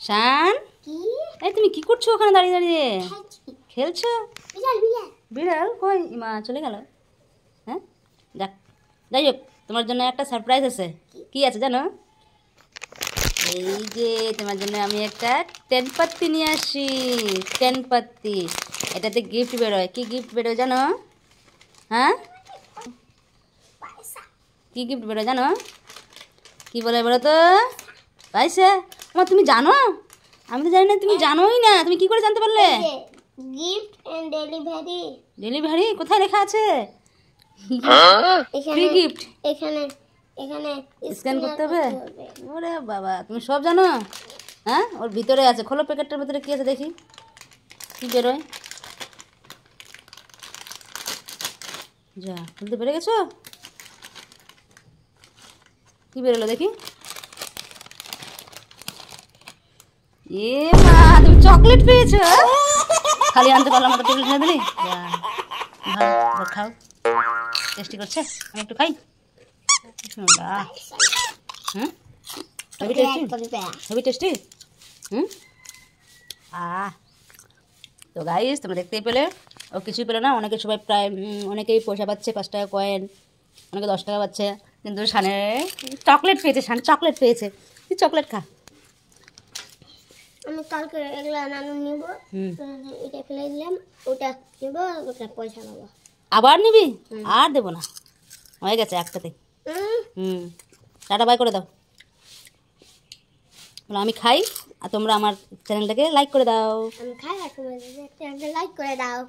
শান, এই তুমি কি করছো ওখানে দাঁড়িয়ে দাঁড়িয়ে? খেলছো? বিড়াল কই? মা চলে গেল। হ্যাঁ, যাক, যাই হোক, তোমার জন্য একটা সারপ্রাইজ আছে। কি আছে জানো? এই যে তোমার জন্য আমি একটা টেনপাত্তি নিয়ে আসি। টেনপাত্তি, এটাতে গিফট বেরোয়। কি গিফট বেরোয় জানো? হ্যাঁ, কি গিফট বেরোয় জানো? কি বলে বলো তো? পাইছে? আমার তুমি জানো? আমি তো জানি না, তুমি জানোই না। তুমি কি করে জানতে পারলে? Gift and delivery. ডেলিভারি কোথায় লেখা আছে? Free gift. এখানে এখানে স্ক্যান করতে হবে? ওরে বাবা, তুমি সব জানো? হ্যাঁ, ওর ভিতরে আছে। খোলো, প্যাকেটটার ভিতরে কি আছে দেখি। কি বেরোয়? যা, খুলতে পেরে গেছো? কি বেরোলো দেখি? এ মা, তুমি চকলেট পেয়েছো? খালি আনতে পারলাম, ওটা টেবিল কিনে দিলি। ভালো, খাও। টেস্টি করছে, আমি একটু খাই। হুম, হেভি টেস্টি, হেভি টেস্টি। হুম, তো গাইস, তোমরা দেখতেই পেলে, ও কিছুই পেলো না। অনেকে সবাই প্রায় অনেকেই পয়সা পাচ্ছে, 5 টাকা কয়েন, অনেকে 10 টাকা পাচ্ছে, কিন্তু শানে চকলেট পেয়েছে। শান চকলেট পেয়েছে। তুই চকলেট খা। আমি কালকে এগুলা নানু নিব। এটা ফেলে দিলাম, ওটা নিব, ওটা পয়সা পাবো। আবার নিবি? আর দেবো না, হয়ে গেছে একটাতে। টাটা বাই করে দাও। আমি খাই, আর তোমরা আমার চ্যানেলটাকে লাইক করে দাও। আমি খাই, আর তোমরা চ্যানেলটা লাইক করে দাও।